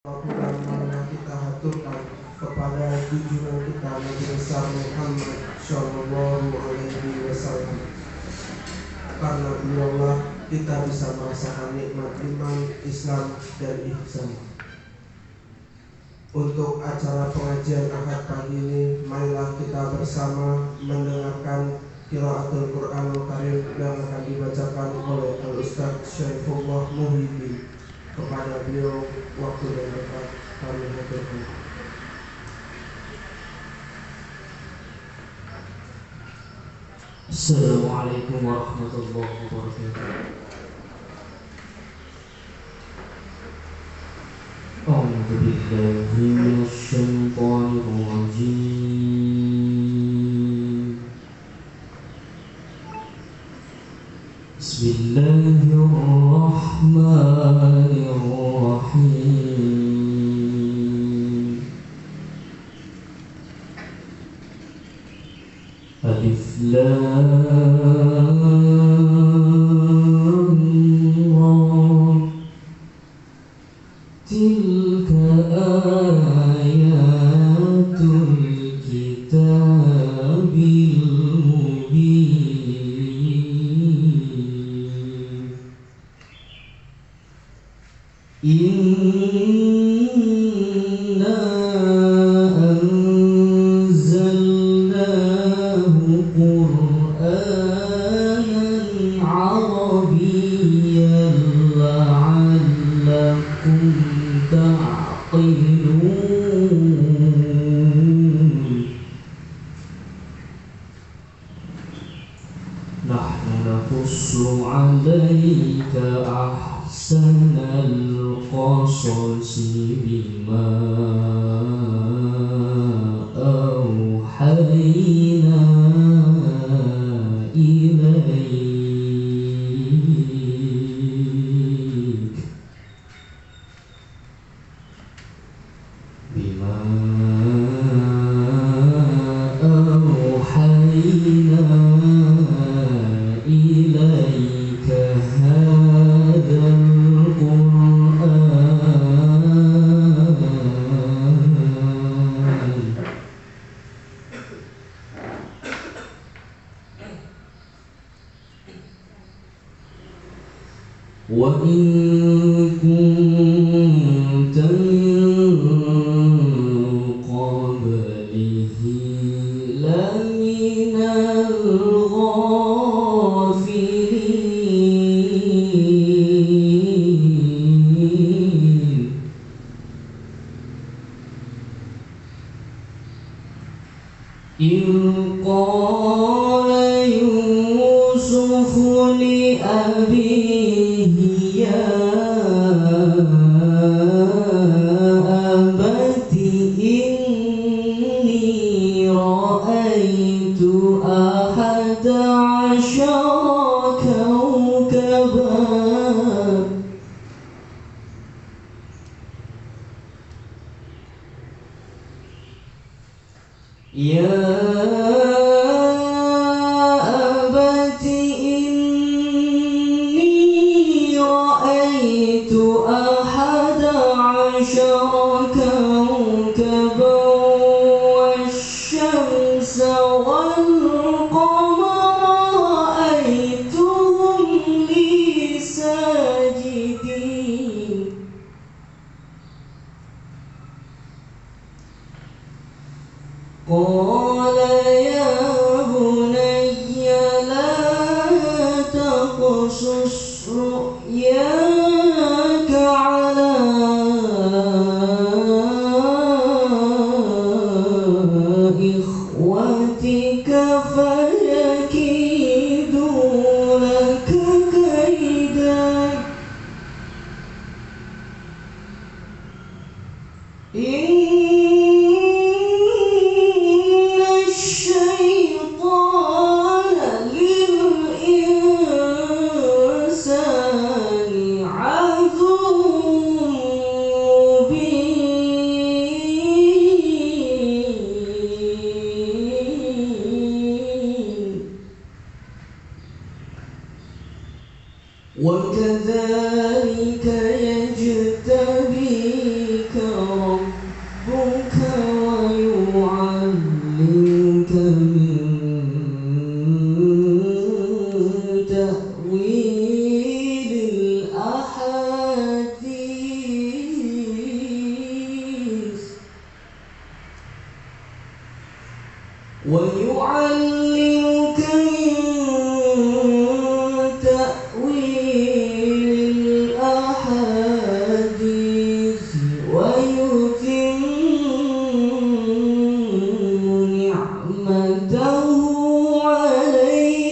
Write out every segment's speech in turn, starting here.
Marilah kita haturkan kepada junjungan kita Nabi besar Muhammad Shallallahu Alaihi Wasallam. Karena beliaulah kita bisa merasakan nikmat iman, Islam, dan ihsan. Untuk acara pengajian Ahad pagi ini, marilah kita bersama mendengarkan qiraatul Qur'anul Karim yang akan dibacakan oleh Al-Ustaz Syaifullah Muhyiddin. Kepada beliau waktu dan tempat kami haturkan. Assalamualaikum warahmatullahi wabarakatuh. A'udzu billahi minasy syaithanir rajim. Bismillahirrahmanirrahim. Alif Lam Ra. Tilka ayatul kitabil mubin. Inna anzalnahu Qur'anan Arabiyyan la'allakum ta'qilun. Nahnu naqussu 'alaika ahsanal qasasi bima awhayna ilaik bima awhayna ilaika hadzal wa in kunta min qablihi laminal ghafilin. In qala Yusufu li abihi ya abati inni ra'aitu ahada asyara kawkaban. Ya abati inni ra'aitu ahada asyara kawkaban wasyamsa wal qamara ra'aituhum li sajidin. Qala ya bunayya la taqsus ru'yaka ala ikhwatika fayakidu laka kaidan. وكذلك يجتبيك ويعلمك من تأويل الأحاديث ويتم نعمته عليك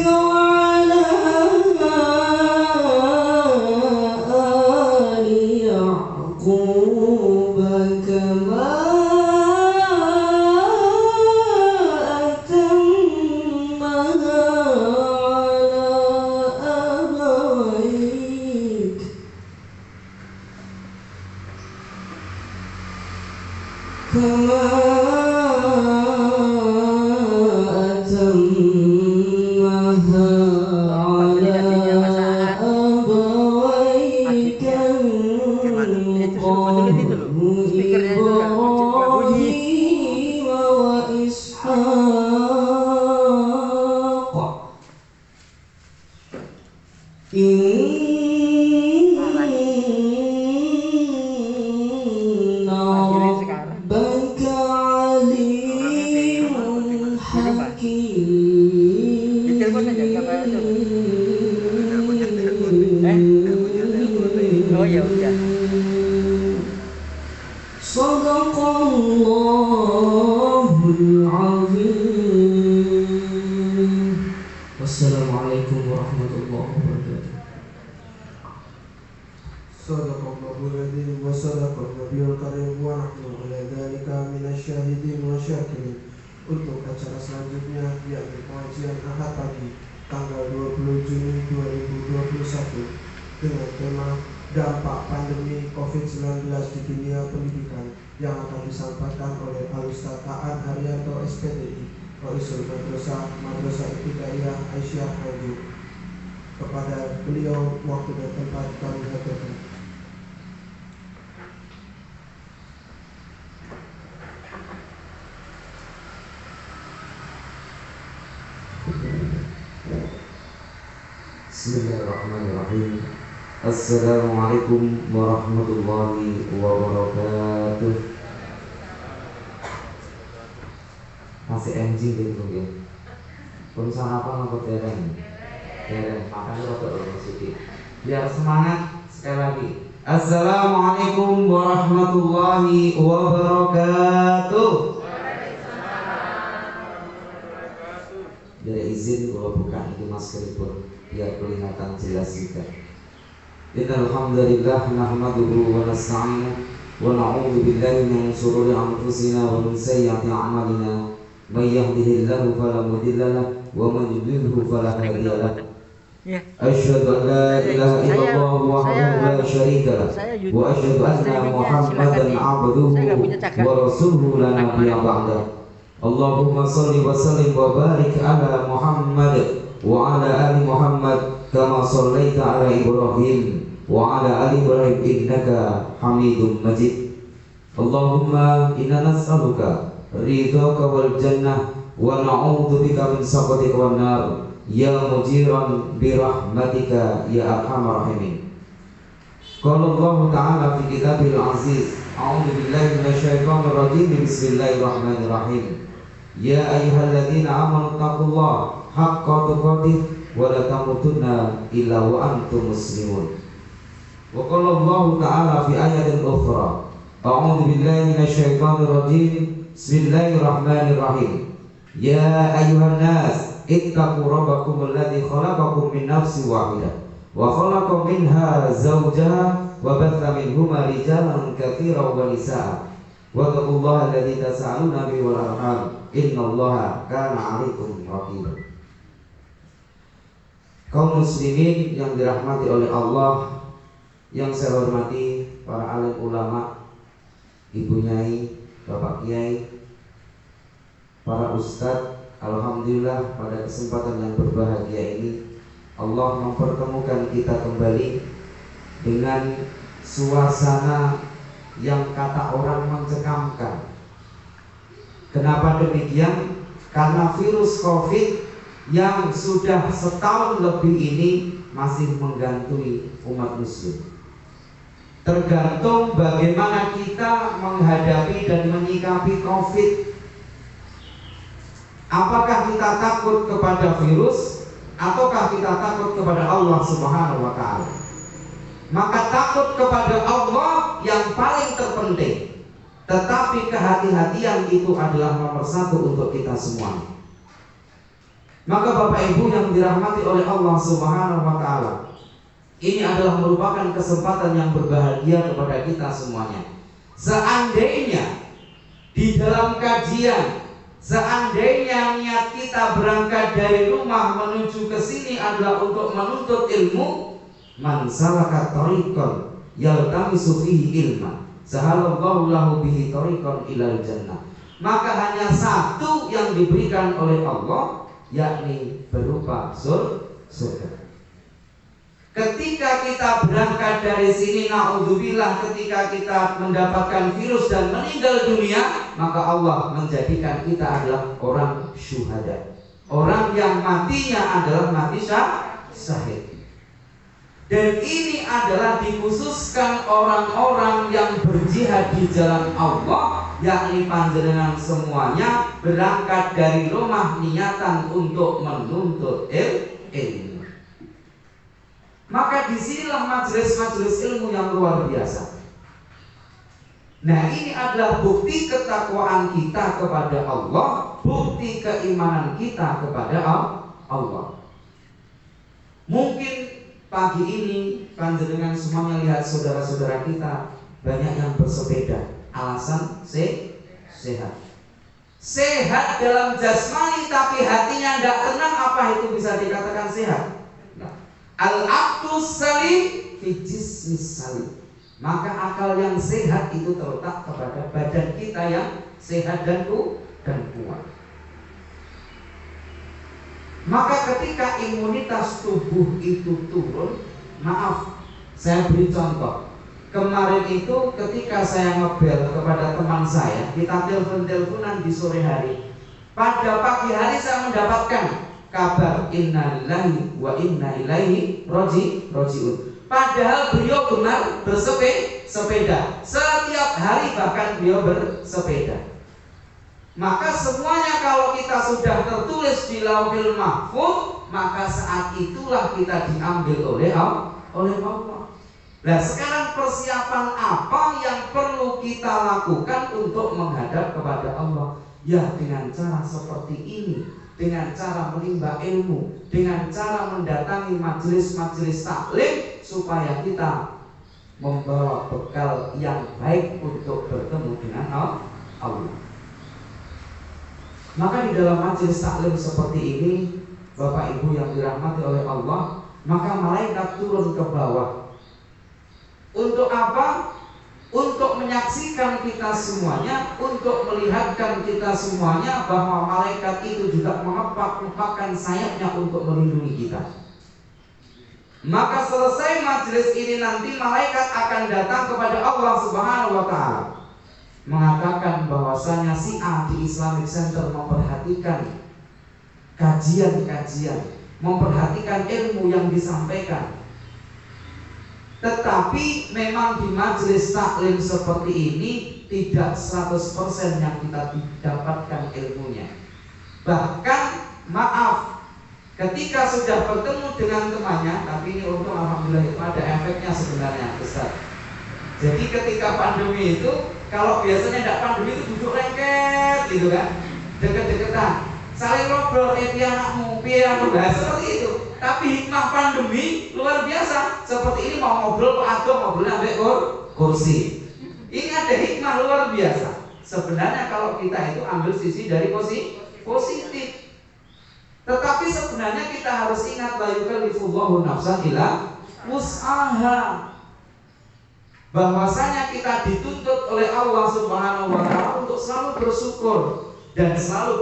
وعلى آل يعقوب كما أتمها على أبويك كما أتمها على أبويك من قبل إبراهيم وإسحاق إن ربك عليم حكيم Oh ya udah. صدق الله العظيم. والسلام عليكم ورحمة الله وبركاته. Sadaqallahul adzim wa sadaqan nabiyul karim wa nahnu ala dzalika minasyahidin wa syakirin. Untuk acara selanjutnya yakni pengajian Ahad pagi tanggal 20 Juni 2021 dengan tema dampak pandemi COVID-19 di dunia pendidikan yang akan disampaikan oleh Al-Ustaz Aan Haryanto SPDI, Raisul Madrasah Ibtidaiyah Aisyah Nganjuk. Kepada beliau waktu dan tempat kami haturkan. Bismillahirrahmanirrahim. Assalamualaikum warahmatullahi wabarakatuh. Masih MG gitu mungkin. Pun sarapan apa dereng? Dereng, makanya rada sedikit. Biar semangat sekali lagi. Assalamualaikum warahmatullahi wabarakatuh. Biar izin kalau buka itu maskeripun biar kelihatan jelas juga. Innal hamdalillah nahmaduhu wa nasta'inuhu wa na'udzu billahi min shururi anfusina wa min sayyiati a'malina. May yahdihillahu fala mudilla lahu wa man yudlilhu fala hadiya lahu. Asyhadu an la ilaha illallah wahdahu la syarika lahu wa asyhadu anna Muhammadan 'abduhu wa rasuluhu la nabiyya ba'dahu. Allahumma salli wa sallim wa barik ala Muhammad wa ala ali Muhammad kama sallaita ala Ibrahim wa ala ali Ibrahim innaka Hamidum Majid. Allahumma inna nas'aluka ridhaka wal jannah wa na'udzu bika min sakhatika wan nar ya mujiran bi rahmatika ya arhamar rahimin. Qala Allah ta'ala fi kitabil aziz, a'udzu billahi minasyaitonir rajim, bismillahirrahmanirrahim. Ya ayyuhalladzina amanu taqullaha haqqa tuqatih wa la tamutunna illa wa antum muslimun. Wa qala Allah ta'ala fi ayatin ukhra, a'udzu billahi minasyaitonir rajim, bismillahirrahmanirrahim. Ya ayyuhan nas ittaqu rabbakum alladzi khalaqakum min nafsin wahidah wa khalaqa minha zawjaha wa batha minhuma rijalan katsiran wa nisaa'a. Wattaqullaha alladzi tasaaluna bihi wal arham innallaha kana 'alaikum raqiba. Kaum muslimin yang dirahmati oleh Allah, yang saya hormati para alim ulama, ibu nyai, bapak kiai, para ustadz. Alhamdulillah pada kesempatan yang berbahagia ini Allah mempertemukan kita kembali dengan suasana yang kata orang mencekamkan, Kenapa demikian? Karena virus COVID yang sudah setahun lebih ini masih menggantui umat muslim. Tergantung bagaimana kita menghadapi dan menyikapi COVID. Apakah kita takut kepada virus ataukah kita takut kepada Allah Subhanahu wa taala? Maka takut kepada Allah yang paling terpenting. Tetapi kehati-hatian itu adalah nomor satu untuk kita semua. Maka Bapak Ibu yang dirahmati oleh Allah Subhanahu wa taala, ini adalah merupakan kesempatan yang berbahagia kepada kita semuanya. Seandainya di dalam kajian, seandainya niat kita berangkat dari rumah menuju ke sini adalah untuk menuntut ilmu, man salaka tariqan yaltamisu fihi ilman sahalallahu lahu bihi tariqan ilal jannah. Maka hanya satu yang diberikan oleh Allah, yakni berupa surga. Ketika kita berangkat dari sini, naudzubillah, ketika kita mendapatkan virus dan meninggal dunia, maka Allah menjadikan kita adalah orang syuhada, orang yang matinya adalah mati syahid. Dan ini adalah dikhususkan orang-orang yang berjihad di jalan Allah, yakni panjenengan semuanya berangkat dari rumah niatan untuk menuntut ilmu. Maka disinilah majelis-majelis ilmu yang luar biasa. Nah, ini adalah bukti ketakwaan kita kepada Allah, bukti keimanan kita kepada Allah. Mungkin pagi ini panjenengan semuanya lihat saudara-saudara kita banyak yang bersepeda. Alasan sehat. Sehat dalam jasmani tapi hatinya tidak tenang, apa itu bisa dikatakan sehat? Al-aqlus salim fi jismis salim. Maka akal yang sehat itu terletak kepada badan kita yang sehat dan kuat. Maka ketika imunitas tubuh itu turun, maaf, saya beri contoh. Kemarin itu ketika saya ngebel kepada teman saya, kita telepon-teleponan di sore hari. Pada pagi hari saya mendapatkan kabar innalillahi wa inna ilaihi raji'un. Padahal beliau benar bersepeda. Setiap hari bahkan beliau bersepeda. Maka semuanya kalau kita sudah tertulis di Lauhil Mahfuz, maka saat itulah kita diambil oleh Allah. Nah, sekarang persiapan apa yang perlu kita lakukan untuk menghadap kepada Allah? Ya, dengan cara seperti ini, dengan cara menimba ilmu, dengan cara mendatangi majelis-majelis taklim, supaya kita membawa bekal yang baik untuk bertemu dengan Allah. Maka di dalam majelis taklim seperti ini, Bapak Ibu yang dirahmati oleh Allah, maka malaikat turun ke bawah. Untuk apa? Untuk menyaksikan kita semuanya, untuk melihatkan kita semuanya bahwa malaikat itu juga mengepak-ngepakkan sayapnya untuk melindungi kita. Maka selesai majelis ini nanti malaikat akan datang kepada Allah Subhanahu wa taala, mengatakan bahwasanya si A di Islamic Center memperhatikan kajian-kajian, memperhatikan ilmu yang disampaikan. Tetapi memang di majelis taklim seperti ini tidak 100% yang kita dapatkan ilmunya. Bahkan maaf, ketika sudah bertemu dengan temannya, tapi ini untung alhamdulillah itu ada efeknya sebenarnya, Ustaz. Jadi ketika pandemi itu, kalau biasanya tidak pandemi itu duduk lengket gitu kan, deket-deketan, saling ngobrol, piye anakmu, piye anu, seperti itu. Tapi hikmah pandemi luar biasa. Seperti ini mau ngobrol, ngobrolnya sampai kursi. Ini ada hikmah luar biasa. Sebenarnya kalau kita itu ambil sisi dari positif. Tetapi sebenarnya kita harus ingat, la yukallifullahu nafsan illa wus'aha, bahwasanya kita dituntut oleh Allah Subhanahu wa taala untuk selalu bersyukur dan selalu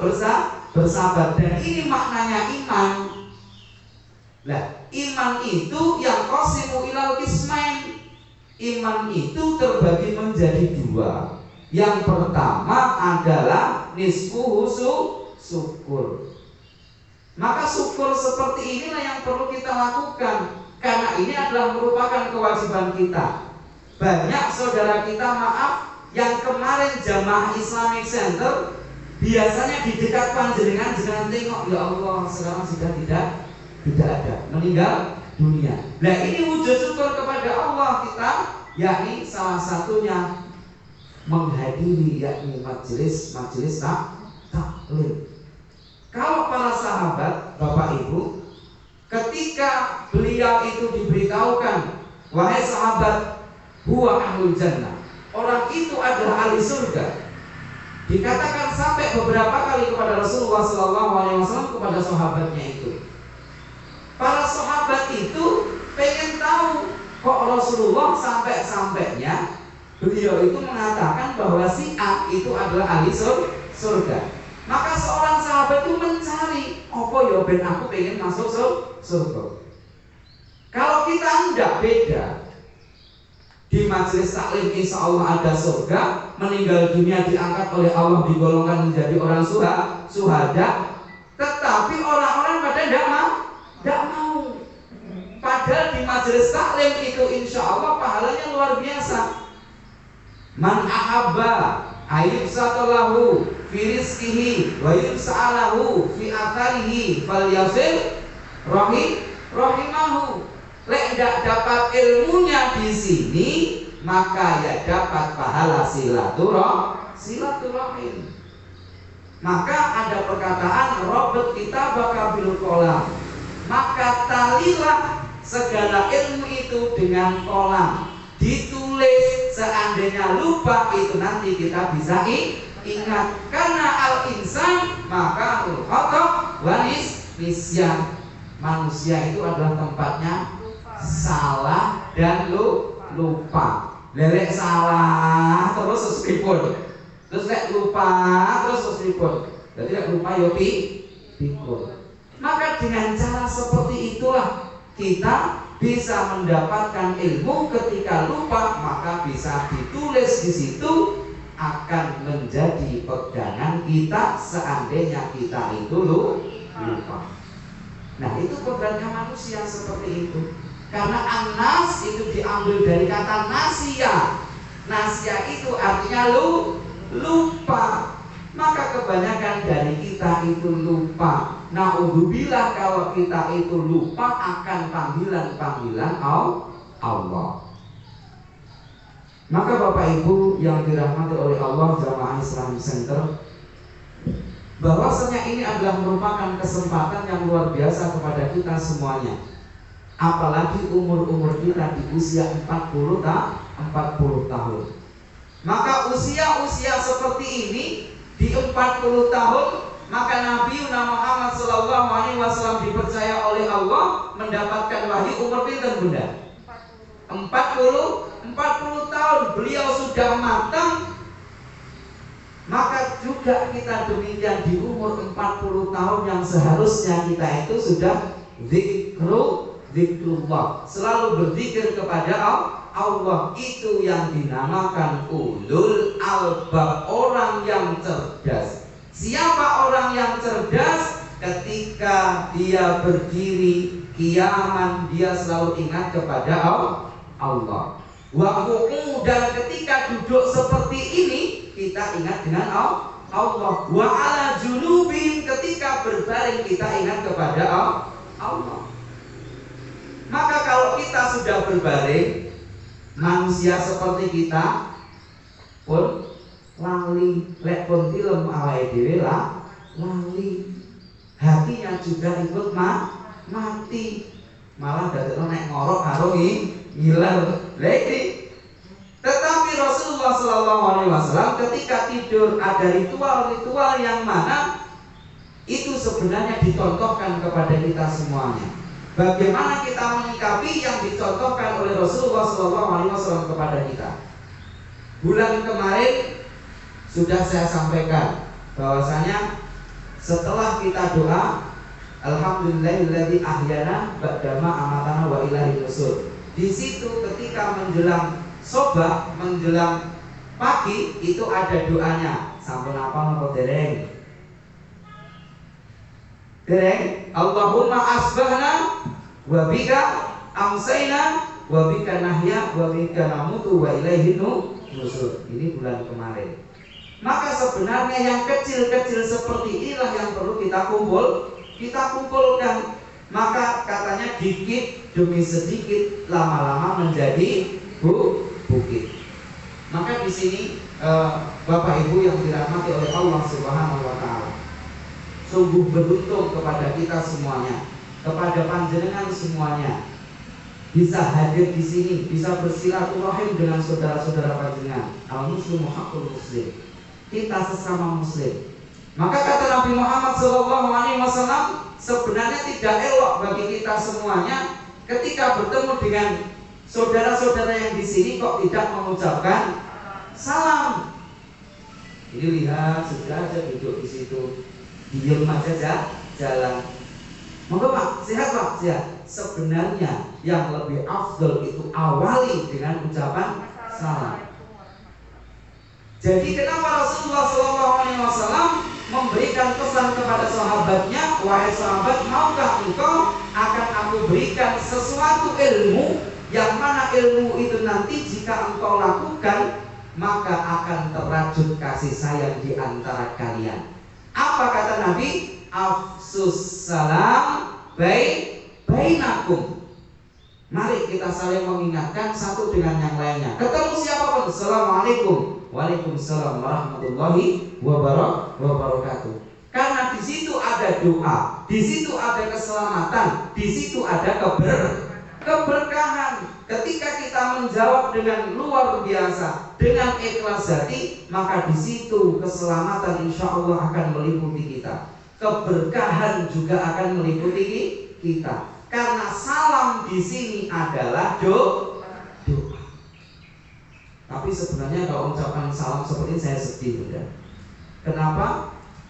bersabar. Dan ini maknanya iman. Nah, iman itu yang qasimu ilal qismain. Iman itu terbagi menjadi dua. Yang pertama adalah nisfuhu syukur. Maka syukur seperti inilah yang perlu kita lakukan, karena ini adalah merupakan kewajiban kita. Banyak saudara kita, maaf, yang kemarin jamaah Islamic Center biasanya di dekat panjenengan jangan tengok, ya Allah sekarang sudah tidak ada, meninggal dunia. Nah ini wujud syukur kepada Allah kita, yakni salah satunya menghadiri yakni majelis taklim. Kalau para sahabat, Bapak Ibu, ketika beliau itu diberitahukan, wahai sahabat, huwa ahlul jannah, orang itu adalah ahli surga, dikatakan sampai beberapa kali kepada Rasulullah SAW, kepada sahabatnya itu. Para sahabat itu pengen tahu, kok Rasulullah sampai-sampainya beliau itu mengatakan bahwa si A itu adalah ahli surga. Maka seorang sahabat itu mencari, apa ya ben aku pengen masuk surga. Kalau kita enggak, beda. Di majelis taklim insya Allah ada surga, meninggal dunia diangkat oleh Allah, digolongkan menjadi orang suhada. Tetapi orang-orang pada enggak mau. Padahal di majelis taklim itu insya Allah pahalanya luar biasa. Man ahabba ayyubsatalahu fi rizqihi wa yubsa'alahu fi atharihi falyasil rahimahu. Lek ndak dapat ilmunya di sini, maka ya dapat pahala silaturahim. Maka ada perkataan Robert kita bakal bil kolam, maka talilah segala ilmu itu dengan kolam, ditulis, seandainya lupa itu nanti kita bisa ingat. Karena al-insan maka al-khata' wa nisyan. Manusia itu adalah tempatnya salah dan lupa. Lelek salah terus pripun? Terus lek lupa terus pripun? Jadi lek lupa yo pikun. Maka dengan cara seperti itulah kita bisa mendapatkan ilmu. Ketika lupa maka bisa ditulis di situ, akan menjadi pegangan kita seandainya kita itu lupa. Nah itu kodratnya manusia seperti itu. Karena anas itu diambil dari kata nasia. Nasia itu artinya lupa. Maka kebanyakan dari kita itu lupa. Na'udzubillah kalau kita itu lupa akan panggilan-panggilan Allah. Maka Bapak Ibu yang dirahmati oleh Allah, jamaah Islamic Center, bahwasanya ini adalah merupakan kesempatan yang luar biasa kepada kita semuanya. Apalagi umur-umur kita di usia 40 tahun. Maka usia-usia seperti ini di 40 tahun, maka Nabi Muhammad SAW dipercaya oleh Allah mendapatkan wahyu umur pinten Bunda? 40 tahun beliau sudah matang. Maka juga kita demikian di umur 40 tahun yang seharusnya kita itu sudah zikrullah, selalu berzikir kepada Allah. Itu yang dinamakan ulul albab, orang yang cerdas. Siapa orang yang cerdas? Ketika dia berdiri kiaman, dia selalu ingat kepada Allah. Dan ketika duduk seperti ini, kita ingat dengan Allah. Wa ala junubin, ketika berbaring kita ingat kepada Allah. Maka kalau kita sudah berbaring, manusia seperti kita pun lali, lek pun film awake dhewe lali, hatinya juga ikut mati. Malah dadekno nek ngorok karo ngiler. Tetapi Rasulullah SAW ketika tidur ada ritual-ritual yang mana itu sebenarnya dicontohkan kepada kita semuanya. Bagaimana kita menyikapi yang dicontohkan oleh Rasulullah SAW kepada kita. Bulan kemarin sudah saya sampaikan bahwasanya setelah kita doa, alhamdulillahilladzi ahyana ba'dama amatana wa ilaihi nusur. Di situ ketika menjelang sobah, menjelang pagi itu ada doanya. Sampun apa napa dereng? Dereng. Allahumma asbahna wa bika amsayna wa bika nahya wa bika namutu wa ilaihi nusur. Ini bulan kemarin. Maka sebenarnya yang kecil-kecil seperti inilah yang perlu kita kumpulkan. Maka katanya dikit demi sedikit lama-lama menjadi bukit. Maka di sini Bapak Ibu yang dirahmati oleh Allah Subhanahu wa taala, sungguh beruntung kepada kita semuanya, kepada panjenengan semuanya, bisa hadir di sini, bisa bersilaturahim dengan saudara-saudara panjenengan. Al-muslimu haqqul muslim. Kita sesama muslim. Maka kata Nabi Muhammad SAW, sebenarnya tidak elok bagi kita semuanya ketika bertemu dengan saudara-saudara yang di sini kok tidak mengucapkan salam. Ini lihat sudah aja duduk di situ, diam aja jalan. Monggo Pak, sehat Pak, sehat. Sebenarnya yang lebih afdal itu awali dengan ucapan salam. Jadi kenapa Rasulullah SAW memberikan pesan kepada sahabatnya, wahai sahabat, maukah engkau akan aku berikan sesuatu ilmu yang mana ilmu itu nanti jika engkau lakukan maka akan terajut kasih sayang di antara kalian. Apa kata Nabi? Afsus salam bainakum. Mari kita saling mengingatkan satu dengan yang lainnya. Ketemu siapapun, assalamualaikum, waalaikumsalam warahmatullahi wabarakatuh. Karena di situ ada doa, di situ ada keselamatan, di situ ada keberkahan. Ketika kita menjawab dengan luar biasa, dengan ikhlas hati, maka di situ keselamatan insya Allah akan meliputi kita. Keberkahan juga akan meliputi kita. Karena salam di sini adalah doa. Tapi sebenarnya kalau ucapan salam seperti ini saya sedih, Bunda. Kenapa?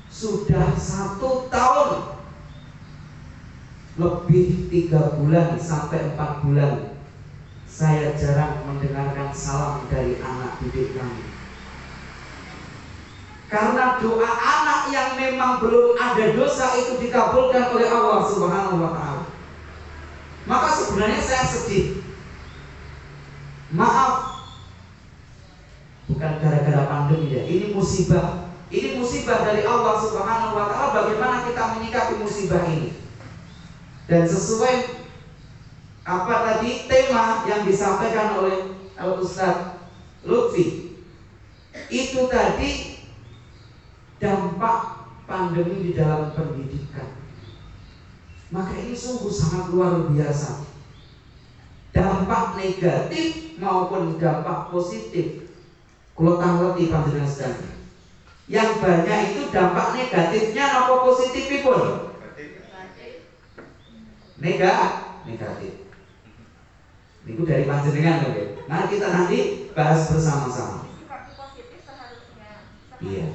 Sudah 1 tahun lebih 3 bulan sampai 4 bulan saya jarang mendengarkan salam dari anak didik kami. Karena doa anak yang memang belum ada dosa itu dikabulkan oleh Allah Subhanahu wa taala. Maka sebenarnya saya sedih. Maaf, bukan gara-gara pandemi ya. Ini musibah. Ini musibah dari Allah Subhanahu wa taala. Bagaimana kita menyikapi musibah ini? Dan sesuai apa tadi tema yang disampaikan oleh Al-Ustaz Lutfi, itu tadi dampak pandemi di dalam pendidikan. Maka ini sungguh sangat luar biasa. Dampak negatif maupun dampak positif. Kalau tangleti panjenengan sedang. Yang banyak itu dampak negatifnya apa positifipun? Negatif. Itu dari panjenengan oke. Nah kita nanti bahas bersama-sama. Iya.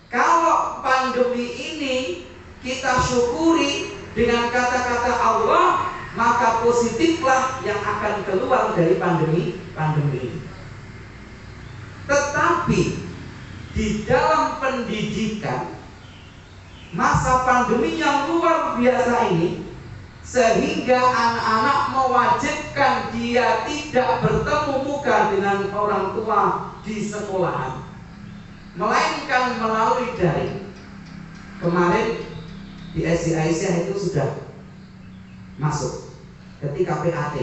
Kalau pandemi ini kita syukuri dengan kata-kata Allah, maka positiflah yang akan keluar dari pandemi ini. Tetapi di dalam pendidikan masa pandemi yang luar biasa ini, sehingga anak-anak mewajibkan dia tidak bertemu muka dengan orang tua di sekolahan, melainkan melalui daring. Kemarin di SD Aisyah itu sudah masuk ketika PAT,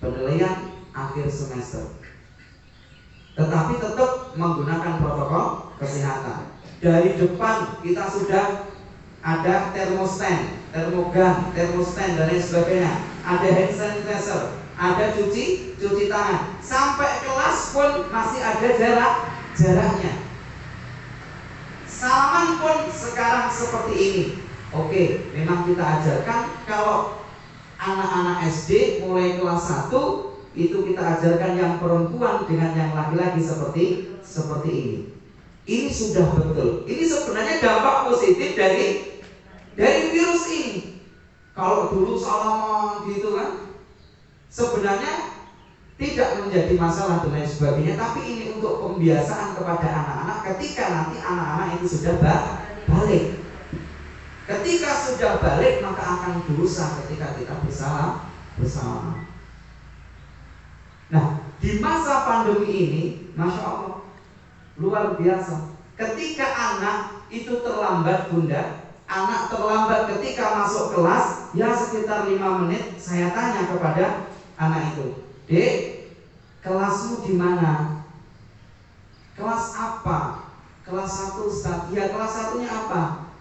penilaian akhir semester, tetapi tetap menggunakan protokol kesehatan. Dari depan kita sudah ada termostand, termogan, termostand dan lain sebagainya. Ada hand sanitizer, ada cuci tangan. Sampai kelas pun masih ada jaraknya. Salaman pun sekarang seperti ini. Oke, memang kita ajarkan kalau anak-anak SD mulai kelas 1 itu kita ajarkan yang perempuan dengan yang laki-laki seperti ini. Ini sudah betul. Ini sebenarnya dampak positif dari virus ini. Kalau dulu salaman gitu kan, sebenarnya tidak menjadi masalah dan lain sebagainya, tapi ini untuk pembiasaan kepada anak-anak ketika nanti anak-anak itu sudah balik. Ketika sudah balik maka akan dosa ketika kita bersama. Nah, di masa pandemi ini, Masya Allah, luar biasa. Ketika anak itu terlambat, Bunda, anak terlambat ketika masuk kelas, ya sekitar 5 menit, saya tanya kepada anak itu, Dek, kelasmu di mana? Kelas apa? Kelas 1, Ustaz. Ya, kelas 1-nya apa?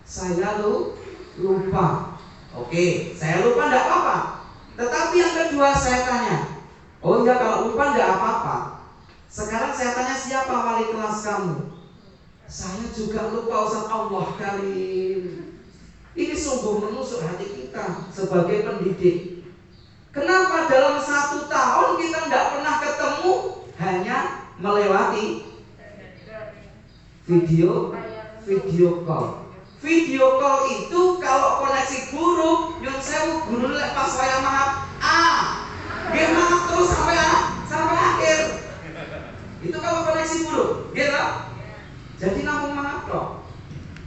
Saya lupa. Oke, saya lupa enggak apa-apa. Tetapi yang kedua saya tanya, oh iya, kalau lupa enggak apa-apa. Sekarang saya tanya, siapa wali kelas kamu? Saya juga lupa, Ustaz. Allah karim. Ini sungguh menusuk hati kita sebagai pendidik. Kenapa dalam 1 tahun kita tidak pernah ketemu, hanya melewati video call. Video call itu kalau koneksi buruk, nyun sewu guru pas saya maaf, dia maaf terus sampai akhir. Itu kalau koneksi buruk, gitu. Jadi namun maaf dong.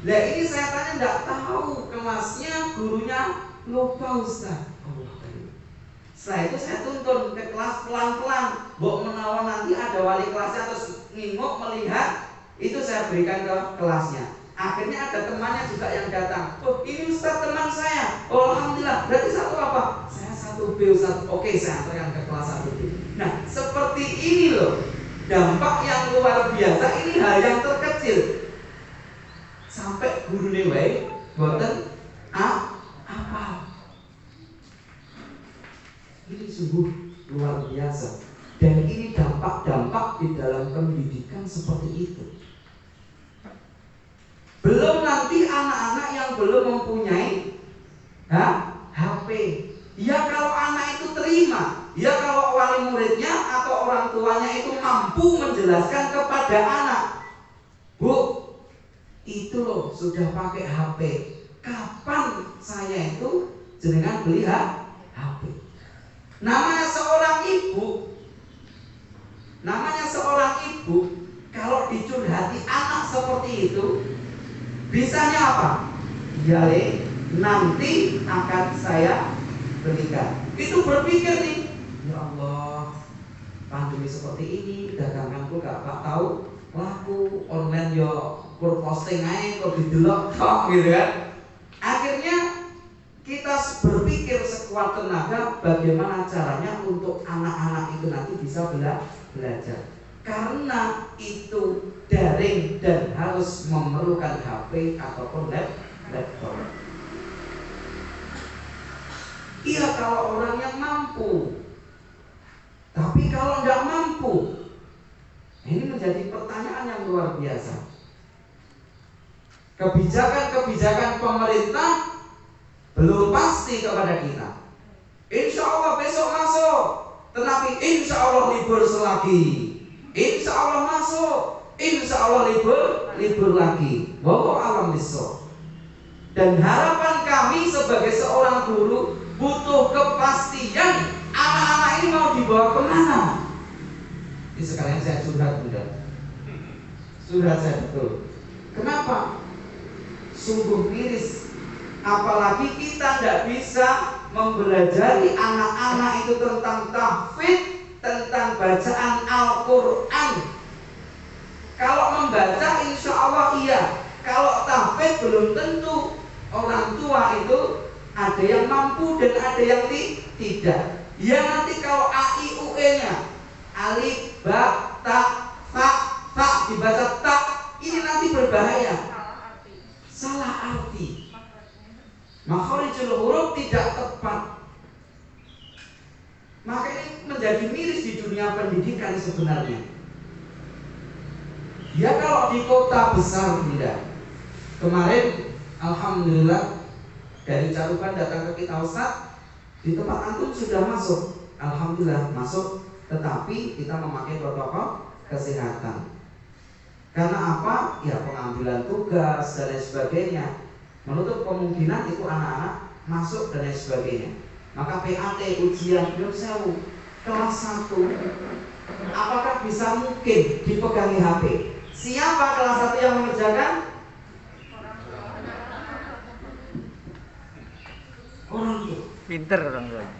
Nah ini saya tanya tidak tahu kelasnya, gurunya lupa, Ustaz. Setelah itu saya tuntun ke kelas pelan-pelan. Bok menawan nanti ada wali kelasnya terus nginguk melihat, itu saya berikan ke kelasnya. Akhirnya ada temannya juga yang datang. Oh ini Ustaz teman saya. Oh alhamdulillah. Berarti 1 apa? Saya 1B, Ustaz. Oke, saya antarkan ke kelas 1B. Nah seperti ini loh, dampak yang luar biasa. Ini hal yang terkecil. Sampai guru nilai boten apa. Ini sungguh luar biasa. Dan ini dampak-dampak di dalam pendidikan seperti itu. Belum nanti anak-anak yang belum mempunyai HP. Ya kalau anak itu terima, ya kalau wali muridnya atau orang tuanya itu mampu menjelaskan kepada anak, Bu, itu loh sudah pakai HP. Kapan saya itu jenengan beli HP? Namanya seorang ibu, kalau dicurhati anak seperti itu, bisanya apa? Ya nanti akan saya berikan. Itu berpikir nih, ya Allah, pandemi seperti ini, daganganku gak tahu laku, online yo kur posting aja, kok didelok tok gitu kan. Akhirnya kita berpikir sekuat tenaga bagaimana caranya untuk anak-anak itu nanti bisa belajar. Karena itu daring dan harus memerlukan HP ataupun laptop. Iya kalau orang yang mampu. Tapi kalau nggak mampu, ini menjadi pertanyaan yang luar biasa. Kebijakan-kebijakan pemerintah belum pasti kepada kita. Insya Allah besok masuk, tetapi insya Allah libur selagi. Insya Allah masuk, insya Allah libur lagi. Wallahu a'lam bishawab. Dan harapan kami sebagai seorang guru butuh kepastian anak-anak ini mau dibawa kemana. Ini sekalian saya curhat, Bunda. Curhat saya betul. Kenapa? Sungguh miris. Apalagi kita tidak bisa mempelajari anak-anak itu tentang tahfidz, tentang bacaan Al-Quran. Kalau membaca insya Allah iya. Kalau tahfidz belum tentu. Orang tua itu ada yang mampu dan ada yang tidak. Ya nanti kalau A, I, U, E nya alif, ba, ta, fa dibaca tak, ini nanti berbahaya. Salah arti. Makharijul huruf tidak tepat. Maka ini menjadi miris di dunia pendidikan sebenarnya. Ya kalau di kota besar tidak. Kemarin alhamdulillah dari Caruban datang ke kita, Ustaz, di tempat antum sudah masuk. Alhamdulillah masuk, tetapi kita memakai protokol kesehatan. Karena apa? Ya pengambilan tugas dan lain sebagainya. Menutup kemungkinan itu anak-anak masuk dan lain sebagainya. Maka PAT ujian belum sewu. kelas 1, apakah bisa mungkin dipegangi HP? Siapa kelas 1 yang mengerjakan? Orang tua. Pinter orang tuanya.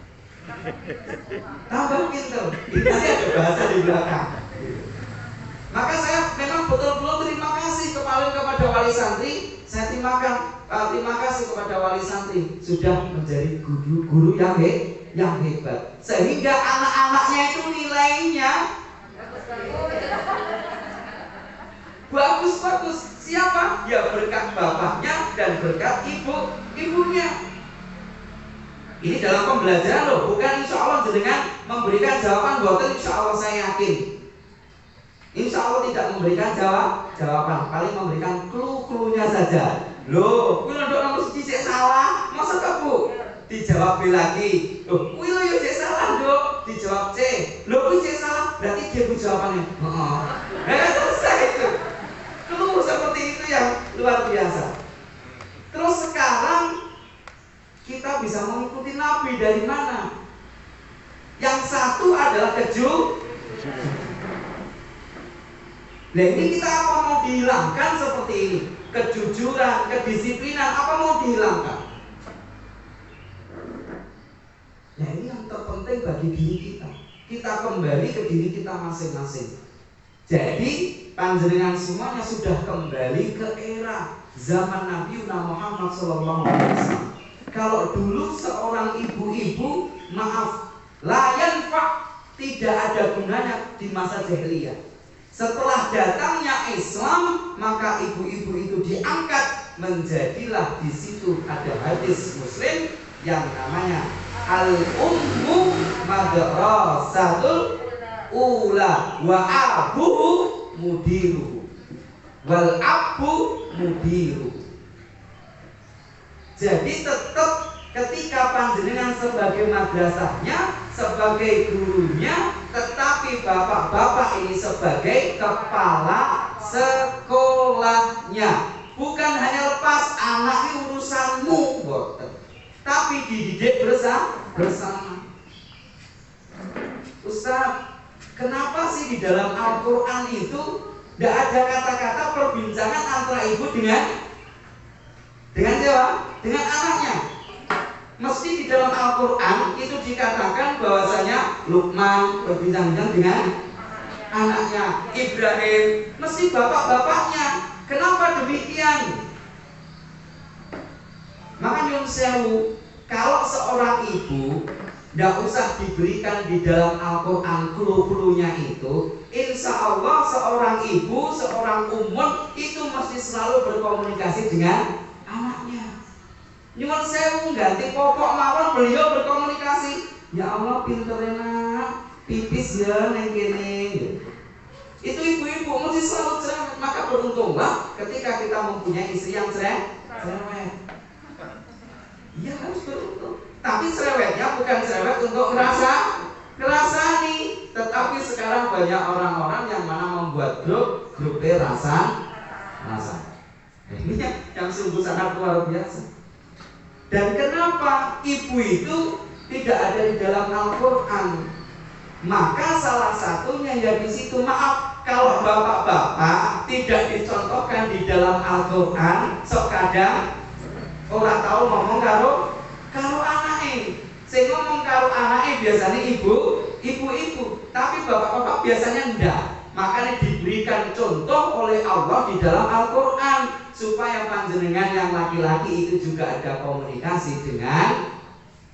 Tambah pinter. Ini tadi ada bahasa di belakang. Maka saya memang betul-betul terima kasih kepada wali santri. Saya terima kasih kepada wali santri sudah menjadi guru-guru yang hebat, sehingga anak-anaknya itu nilainya bagus. Siapa? Ya berkat bapaknya dan berkat ibunya. Ini dalam pembelajaran loh, bukan insya Allah jenengan memberikan jawaban boten. Insya Allah saya yakin, insya Allah tidak memberikan jawaban, paling memberikan clue-cluenya saja. Loh, kuwi ndok nomor 1 cek salah, masa Bu? Dijawab B lagi. Loh, kuwi lho yo cek salah, Nduk. Dijawab C. Loh, kuwi cek salah, berarti dia bu jawabannya. Heeh. Selesai itu. Clue seperti itu yang luar biasa. Terus sekarang kita bisa mengikuti Nabi dari mana? Yang satu adalah Nah ini kita apa mau dihilangkan seperti ini? Kejujuran, kedisiplinan, apa mau dihilangkan? Nah ini yang terpenting bagi diri kita. Kita kembali ke diri kita masing-masing. Jadi panjenengan semuanya sudah kembali ke era zaman Nabi Muhammad SAW. Kalau dulu seorang ibu-ibu, maaf, layan pak, tidak ada gunanya di masa jahiliyah. Setelah datangnya Islam, maka ibu-ibu itu diangkat, menjadilah di situ ada hadis Muslim yang namanya al-ummu madrasatul ula wa abuhu mudiru wal abu mudiru. Jadi tetap ketika panjenengan sebagai madrasahnya, sebagai gurunya, tetapi bapak-bapak ini sebagai kepala sekolahnya. Bukan hanya lepas anak ini urusanmu, boten, tapi dididik bersama. Ustaz, kenapa sih di dalam Al-Quran itu tidak ada kata-kata perbincangan antara ibu dengan siapa? Dengan anaknya. Mesti di dalam Al-Quran itu dikatakan bahwasanya Luqman berbincang-bincang dengan anaknya, Ibrahim mesti bapak-bapaknya. Kenapa demikian? Maka nyun sewu, kalau seorang ibu tidak usah diberikan di dalam Al-Quran clue-cluenya itu, insya Allah seorang ibu, seorang umum itu mesti selalu berkomunikasi dengan anaknya. Nyuwun sewu ganti pokok mawon beliau berkomunikasi. Ya Allah pinter enak, pipis ya neng kene. Itu ibu-ibu mesti selalu cerewet. Maka beruntunglah ketika kita mempunyai istri yang cerewet. Iya harus beruntung. Tapi cerewetnya bukan cerewet untuk ngerasani. Tetapi sekarang banyak orang-orang yang mana membuat grup rasa. Ini yang sungguh sangat luar biasa. Dan kenapa ibu itu tidak ada di dalam Al-Quran? Maka salah satunya ya di situ. Maaf, kalau bapak-bapak tidak dicontohkan di dalam Al-Quran, sok kadang orang tahu ngomong karo anake. Sing ngomong karo anake biasanya ibu-ibu, tapi bapak-bapak biasanya enggak. Makanya diberikan contoh oleh Allah di dalam Al-Quran supaya panjenengan yang laki-laki itu juga ada komunikasi dengan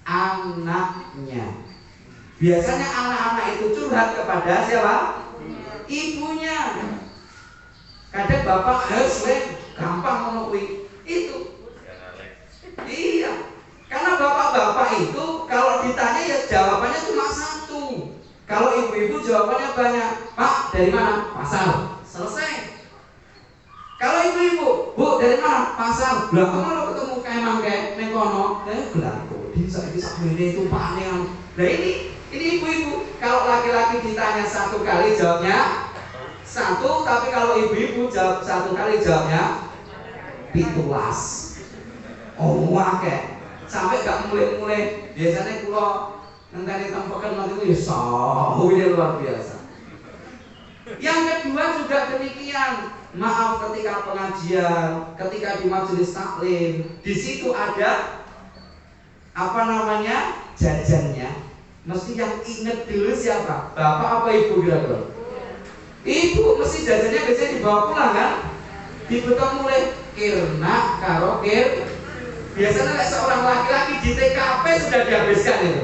anaknya. Biasanya anak-anak itu curhat kepada siapa? Ibunya. Kadang bapak harus gampang ngomong itu. Iya. Karena bapak-bapak itu kalau ditanya ya jawabannya cuma satu. Kalau ibu-ibu jawabannya banyak. Pak, dari mana? Pasar. Selesai. Kalau ibu-ibu, Bu, dari mana? Pasar. Lah, kamu lo ketemu kemang kayak nekono, gelar koding saiki sakmene itu Pak Nean. Nah ini ibu-ibu. Kalau laki-laki ditanya satu kali jawabnya satu, tapi kalau ibu-ibu jawab satu kali jawabnya 17. Oh, akeh. Sampai gak mulai-mulai. Biasanya kula Ngenteni tempekan nanti itu ya sawir luar biasa. Yang kedua juga demikian. Maaf ketika pengajian, ketika di majelis taklim, di situ ada apa namanya jajannya. Mesti yang inget dulu siapa? Bapak apa ibu kira-kira? Ibu mesti jajannya biasanya dibawa pulang kan? Dibeton mulai kirna karo biasanya seorang laki-laki di TKP sudah dihabiskan itu.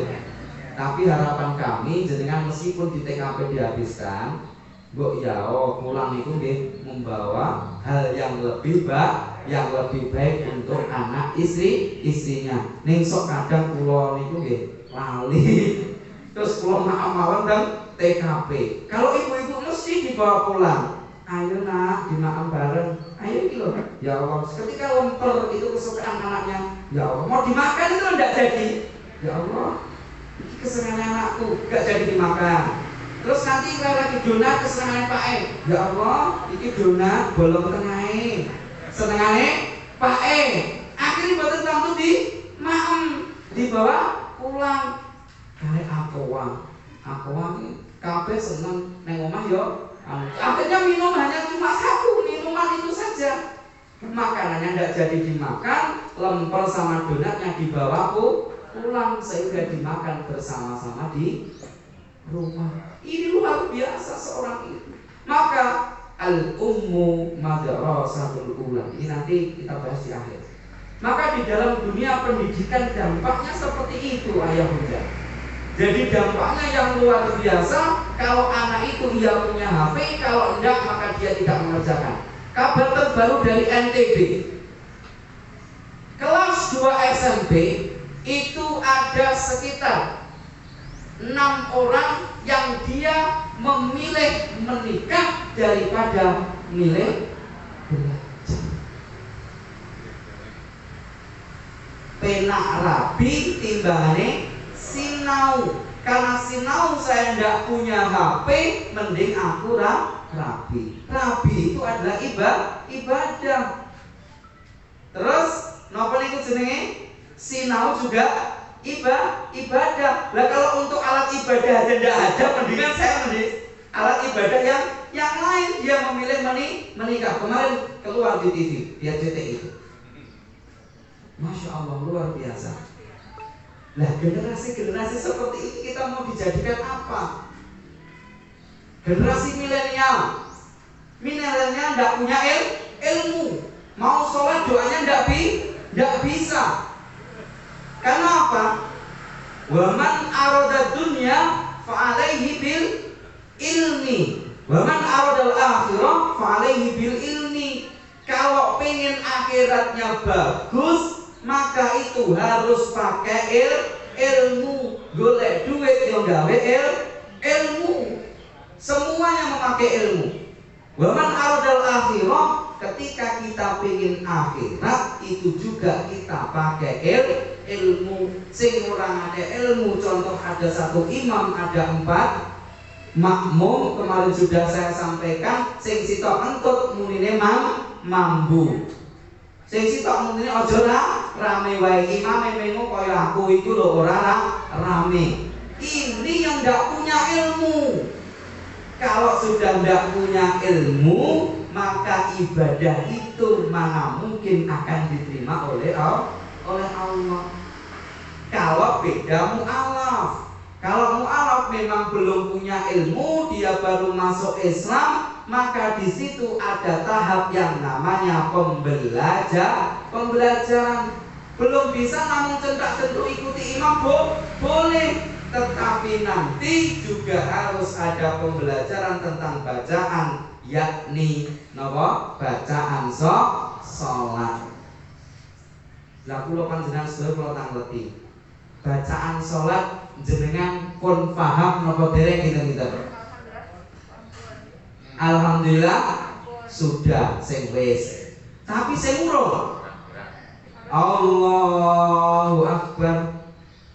Tapi harapan kami jenengan meskipun di TKP dihabiskan, mbok ya pulang itu nggih membawa hal yang lebih baik untuk anak istrinya. Ning sok kadang kula niku nggih lali. Terus kula mawon dan TKP. Kalau ibu-ibu mesti dibawa pulang. Ayo nak dimakan bareng. Ayo gitu. Ya Allah, ketika lemper itu kesukaan anaknya, ya Allah, mau dimakan itu enggak jadi. Ya Allah, ini kesenangan anakku, enggak jadi dimakan. Terus nanti kalau lagi donat kesenangan Pak E. Ya Allah, ini donat bolong tengahnya. Senengane Pak E. Akhirnya boten tamtu di maem dibawa pulang. Kare akoang kabeh seneng neng omah yo. Akhirnya minum hanya cuma satu, minuman itu saja. Makanannya tidak jadi dimakan, lemper sama donatnya dibawa pulang sehingga dimakan bersama-sama di rumah. Ini luar biasa seorang ibu. Maka al-ummu madrasatul ula. Ini nanti kita bahas di akhir. Maka di dalam dunia pendidikan dampaknya seperti itu ayah bunda. Jadi dampaknya yang luar biasa. Kalau anak itu ia punya HP, kalau enggak maka dia tidak mengerjakan. Kabar terbaru dari NTB, kelas 2 SMP itu ada sekitar 6 orang yang dia memilih menikah daripada milih belajar. Penak rabi timbangane sinau. Karena sinau saya tidak punya HP, mending aku rabi. Rabi itu adalah ibadah. Terus napa niku jenenge? Sinau juga ibadah. Lah kalau untuk alat ibadah aja tidak ada, mendingan saya alat ibadah yang lain. Dia memilih menikah. Kemarin keluar di TV, di RCTI itu. Masya Allah, luar biasa. Nah, generasi seperti ini kita mau dijadikan apa? Generasi milenial tidak punya ilmu. Mau sholat doanya tidak bisa. Karena apa? Waman arada dunya fa'alaihi bil ilmi. Waman aradal akhirah fa'alaihi bil ilmi. Kalau pengen akhiratnya bagus, maka itu harus pakai ilmu. Golek duit yang gawe ilmu. Semuanya memakai ilmu. Waman aradal akhirah, ketika kita pengen akhirat itu juga kita pakai ilmu. Sing orang ada ilmu, contoh ada satu imam, ada 4 makmum. Kemarin sudah saya sampaikan, sing sitok entut munine mambu. Sing sitok muni aja rame wae, imame mengo kaya aku iku lho ora rame. Ini yang ndak punya ilmu. Kalau sudah ndak punya ilmu, maka ibadah itu mana mungkin akan diterima oleh Allah. Kalau beda mu'alaf. Kalau mu'alaf memang belum punya ilmu, dia baru masuk Islam, maka di situ ada tahap yang namanya pembelajaran. Belum bisa namun centak-centuk ikuti imam boleh, tetapi nanti juga harus ada pembelajaran tentang bacaan, yakni bacaan sholat. Lah kula panjenengan sedaya kula tangleti. Bacaan sholat jenengan pun paham napa dereng kita. Alhamdulillah sudah sing wis. Tapi sing urung. Allahu Akbar.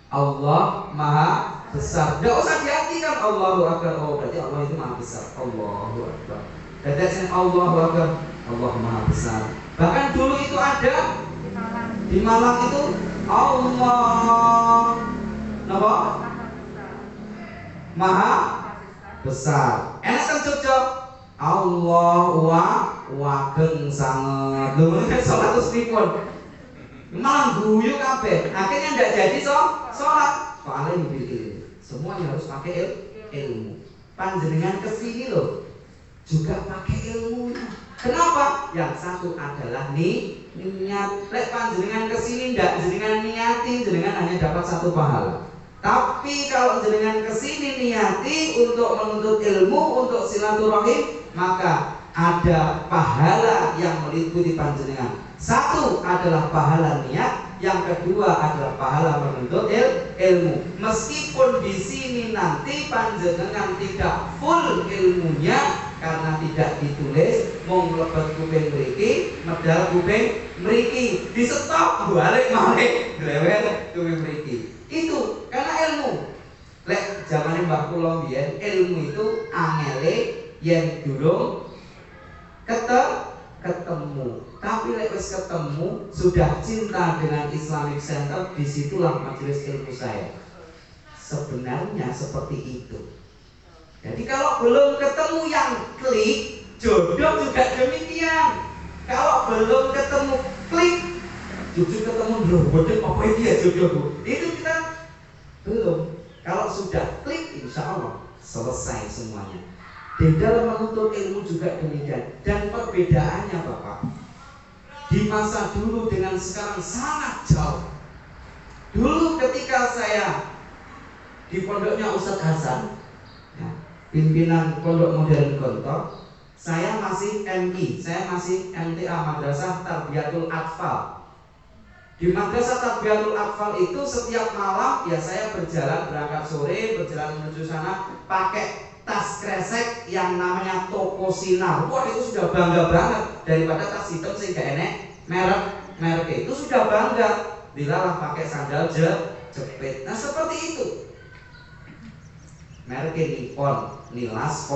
Allah Maha Besar. Enggak usah diartikan Allahu Akbar. Oh, berarti Allah itu Maha Besar. Allahu Akbar. Dadane Allahu Akbar. Allah Maha Besar. Bahkan dulu itu ada di Malang itu Allah napa? Maha besar. Enak kan Jogja? Allah wageng sanget. Lho nek salat terus pripun? Malah guyu kabeh. Akhirnya ndak jadi salat. Paling bil. Semuanya harus pakai ilmu. Panjenengan kesini loh juga pakai ilmu. Kenapa? Yang satu adalah niat. Lek panjenengan kesini ndak jenengan niati, jenengan hanya dapat satu pahala. Tapi kalau jenengan kesini niati untuk menuntut ilmu, untuk silaturahim, maka ada pahala yang meliputi panjenengan. Satu adalah pahala niat, yang kedua adalah pahala menuntut ilmu. Meskipun di sini nanti panjenengan tidak full ilmunya karena tidak ditulis, mau mlebet kuping mriki, medal kuping mriki, di stop balik malih grewel kuping mriki. Itu karena ilmu. Lek zamane Mbah kula mbiyen ilmu itu angele yen durung ketemu. Tapi lek wis ketemu, sudah cinta dengan Islamic Center, disitulah majelis ilmu saya. Sebenarnya seperti itu. Jadi kalau belum ketemu yang klik, jodoh juga demikian. Kalau belum ketemu klik, jujur ketemu loh, bodoh apa ini ya jodohku? Itu kita belum. Kalau sudah klik, insya Allah selesai semuanya. Di dalam menuntut ilmu juga demikian. Dan perbedaannya Bapak, di masa dulu dengan sekarang sangat jauh. Dulu ketika saya di pondoknya Ustadz Hasan, ya, pimpinan Pondok Modern Gontor, saya masih MI, saya masih MTA, Madrasah Tarbiyatul Atfal. Di Madrasah Tarbiyatul Atfal itu setiap malam ya saya berangkat sore, berjalan menuju sana pakai tas kresek yang namanya Toko Sinar. Wah, itu sudah bangga banget daripada tas hitam sing gak enek merek itu sudah bangga. Dilalah pakai sandal jepit. Nah, seperti itu. Merek Nippon, Nilas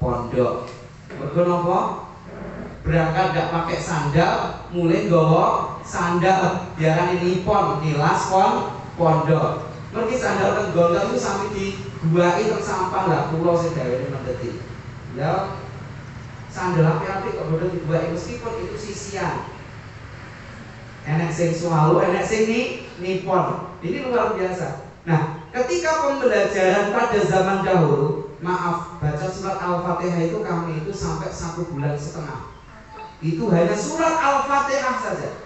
Pondok. Mergo napa? Berangkat gak pakai sandal, mulai nggawa sandal. Diarani Nippon, Nilas Pondok. Mergi sandal teng gondol itu sampai dibuai teng sampah lah, pulau sing gawe mendeti. Ya sandal api-api kok bodoh dibuai meskipun itu sisian. Enek sing swalu, enek sing Nippon. Ini luar biasa. Nah, ketika pembelajaran pada zaman dahulu, maaf, baca surat Al-Fatihah itu kami itu sampai 1,5 bulan. Itu hanya surat Al-Fatihah saja.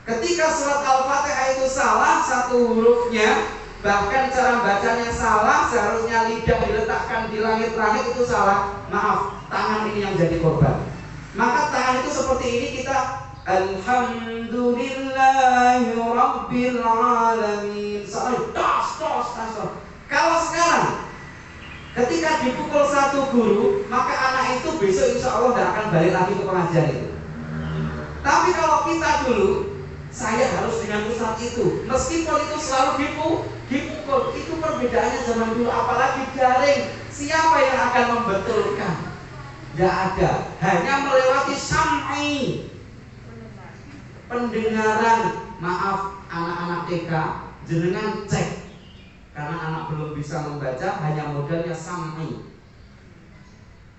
Ketika surat Al-Fatihah itu salah satu hurufnya, bahkan cara bacanya salah, seharusnya lidah diletakkan di langit-langit itu salah. Maaf, tangan ini yang jadi korban. Maka tangan itu seperti ini, kita Alhamdulillahi Rabbil Alamin. Salah, tos. Kalau sekarang ketika dipukul satu guru, maka anak itu besok insya Allah tidak akan balik lagi ke pengajian itu. Tapi kalau kita dulu, saya harus dengan ustaz itu, meskipun itu selalu dipukul. Itu perbedaannya zaman dulu. Apalagi daring, siapa yang akan membetulkan? Tidak ada, hanya melewati sam'i, pendengaran. Maaf anak-anak TK, jenengan cek, karena anak belum bisa membaca, hanya modalnya sam'i.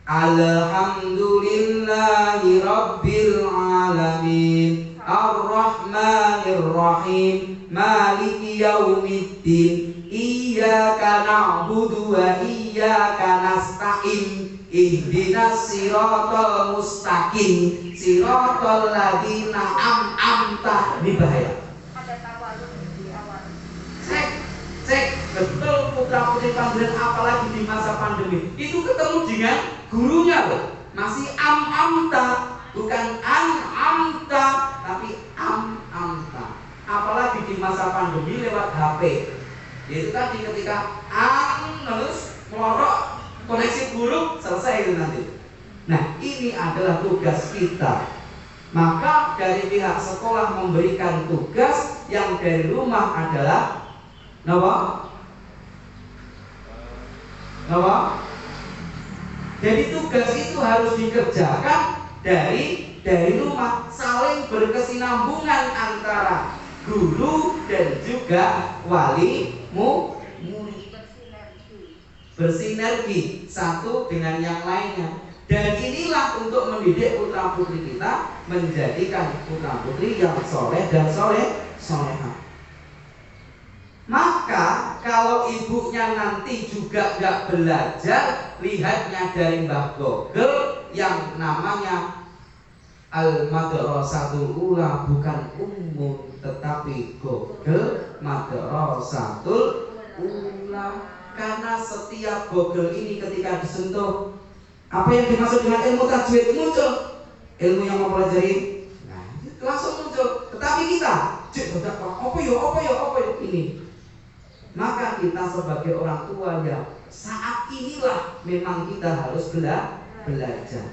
Alhamdulillahi Rabbil Alamin, Ar-Rahmanir-Rahim, Maliki Yaumiddin, Iyyaka na'budu wa iyyaka nasta'in, Ihdinas siratal mustaqim, siratal ladzina an'amta. Ini bahaya. Cek betul putra putri panjenengan, apalagi di masa pandemi itu ketemu dengan gurunya loh, masih amta, bukan amta, tapi amta. Apalagi di masa pandemi lewat HP. Itu tadi ketika terus melorok, koneksi buruk, selesai itu nanti. Nah, ini adalah tugas kita. Maka dari pihak sekolah memberikan tugas yang dari rumah adalah Napa? Jadi tugas itu harus dikerjakan dari rumah, saling berkesinambungan antara guru dan juga wali murid. bersinergi satu dengan yang lainnya. Dan inilah untuk mendidik putra putri kita, menjadikan putra putri yang soleh dan soleha. Maka kalau ibunya nanti juga gak belajar, lihatnya dari Mbah Gogel yang namanya Al-Madrasatul Ula, bukan umum tetapi Gogel Madrasatul Ula. Karena setiap Gogel ini ketika disentuh, apa yang dimaksud dengan ilmu tajwid muncul, ilmu yang mempelajari, nah, langsung muncul. Tetapi kita, apa ya ini. Maka kita sebagai orang tua ya, saat inilah memang kita harus belajar.